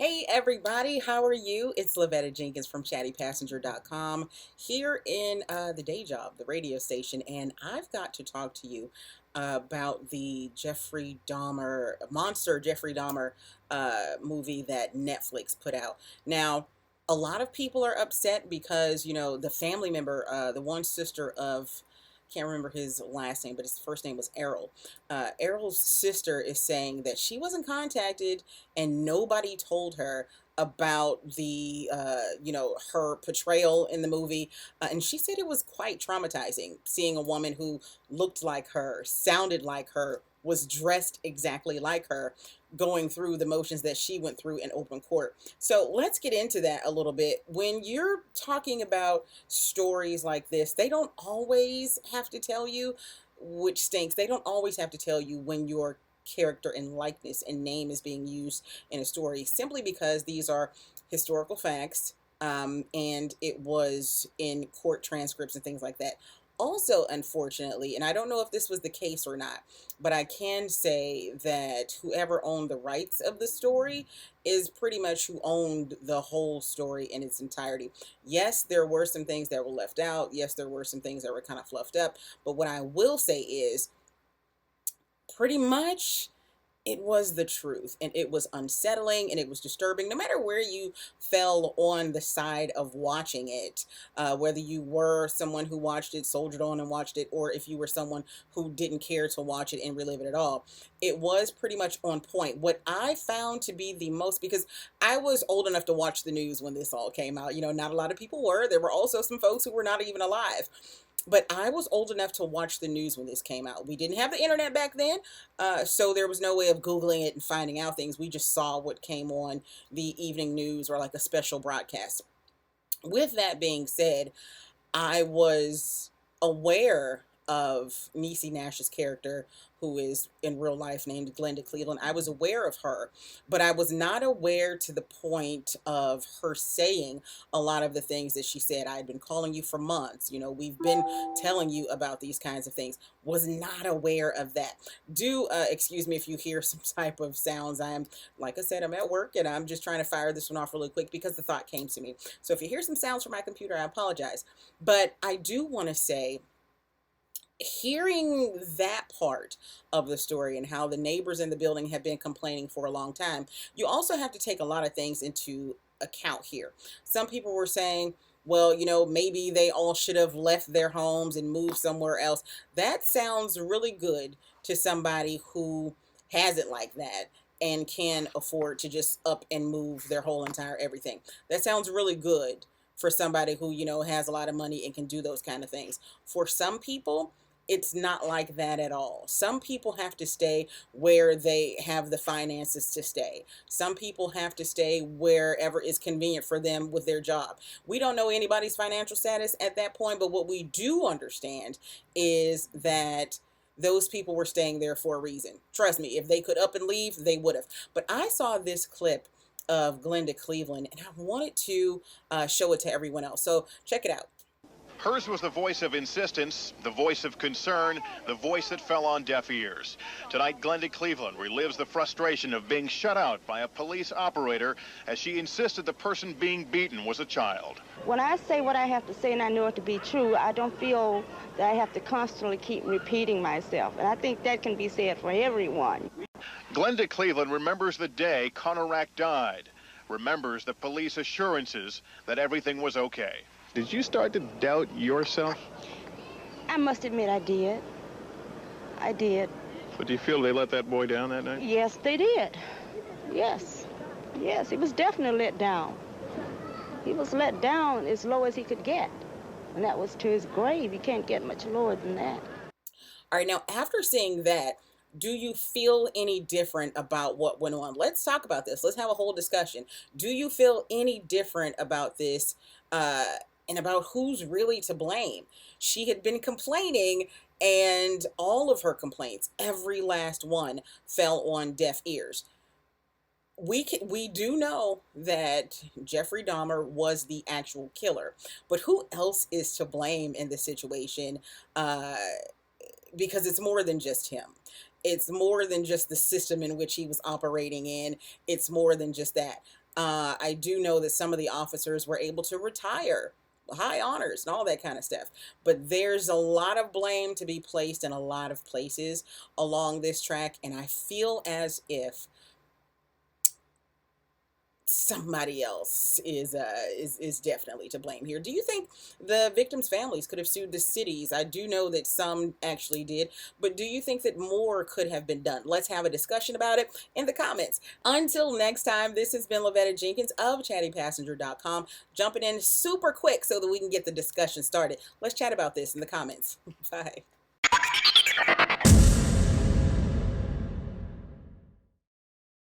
Hey everybody, how are you? It's Lavetta Jenkins from chattypassenger.com here in the day job, the radio station, and I've got to talk to you about the Jeffrey Dahmer, monster Jeffrey Dahmer movie that Netflix put out. Now, a lot of people are upset because, the family member, the one sister of, can't remember his last name, but his first name was Errol. Errol's sister is saying that she wasn't contacted and nobody told her about the her portrayal in the movie, and she said it was quite traumatizing seeing a woman who looked like her, sounded like her, was dressed exactly like her, going through the motions that she went through in open court. So let's get into that a little bit. When you're talking about stories like this, they don't always have to tell you, which stinks, they don't always have to tell you when your character and likeness and name is being used in a story, simply because these are historical facts, and it was in court transcripts and things like that. Also, unfortunately, and I don't know if this was the case or not, but I can say that whoever owned the rights of the story is pretty much who owned the whole story in its entirety. Yes, there were some things that were left out. Yes, there were some things that were kind of fluffed up. But what I will say is pretty much it was the truth, and it was unsettling, and it was disturbing no matter where you fell on the side of watching it, whether you were someone who watched it, soldiered on and watched it, or if you were someone who didn't care to watch it and relive it at all. It was pretty much on point. What I found to be the most, because I was old enough to watch the news when this all came out, not a lot of people were. There were also some folks who were not even alive, but I was old enough to watch the news when this came out. We didn't have the internet back then, so there was no way of Googling it and finding out things. We just saw what came on the evening news or like a special broadcast. With that being said, I was aware of Niecy Nash's character, who is in real life named Glenda Cleveland. I was aware of her, but I was not aware to the point of her saying a lot of the things that she said. I had been calling you for months. We've been telling you about these kinds of things. Was not aware of that. Do excuse me if you hear some type of sounds. Like I said, I'm at work and I'm just trying to fire this one off really quick because the thought came to me. So if you hear some sounds from my computer, I apologize. But I do want to say, hearing that part of the story and how the neighbors in the building have been complaining for a long time, you also have to take a lot of things into account here. Some people were saying, well, maybe they all should have left their homes and moved somewhere else. That sounds really good to somebody who has it like that and can afford to just up and move their whole entire everything. That sounds really good for somebody who, has a lot of money and can do those kind of things. For some people, it's not like that at all. Some people have to stay where they have the finances to stay. Some people have to stay wherever is convenient for them with their job. We don't know anybody's financial status at that point, but what we do understand is that those people were staying there for a reason. Trust me, if they could up and leave, they would have. But I saw this clip of Glenda Cleveland, and I wanted to show it to everyone else. So check it out. Hers was the voice of insistence, the voice of concern, the voice that fell on deaf ears. Tonight, Glenda Cleveland relives the frustration of being shut out by a police operator as she insisted the person being beaten was a child. When I say what I have to say and I know it to be true, I don't feel that I have to constantly keep repeating myself. And I think that can be said for everyone. Glenda Cleveland remembers the day Conorak died, remembers the police assurances that everything was okay. Did you start to doubt yourself? I must admit I did. I did. But do you feel they let that boy down that night? Yes, they did. Yes. Yes, he was definitely let down. He was let down as low as he could get. And that was to his grave. He can't get much lower than that. All right, now after seeing that, do you feel any different about what went on? Let's talk about this. Let's have a whole discussion. Do you feel any different about this? And about who's really to blame? She had been complaining, and all of her complaints, every last one, fell on deaf ears. We do know that Jeffrey Dahmer was the actual killer, but who else is to blame in this situation? Because it's more than just him. It's more than just the system in which he was operating in. It's more than just that. I do know that some of the officers were able to retire, high honors and all that kind of stuff. But there's a lot of blame to be placed in a lot of places along this track, and I feel as if somebody else is definitely to blame here. Do you think the victims' families could have sued the cities? I do know that some actually did, but do you think that more could have been done? Let's have a discussion about it in the comments. Until next time, this has been Lavetta Jenkins of chattypassenger.com, jumping in super quick so that we can get the discussion started. Let's chat about this in the comments. Bye.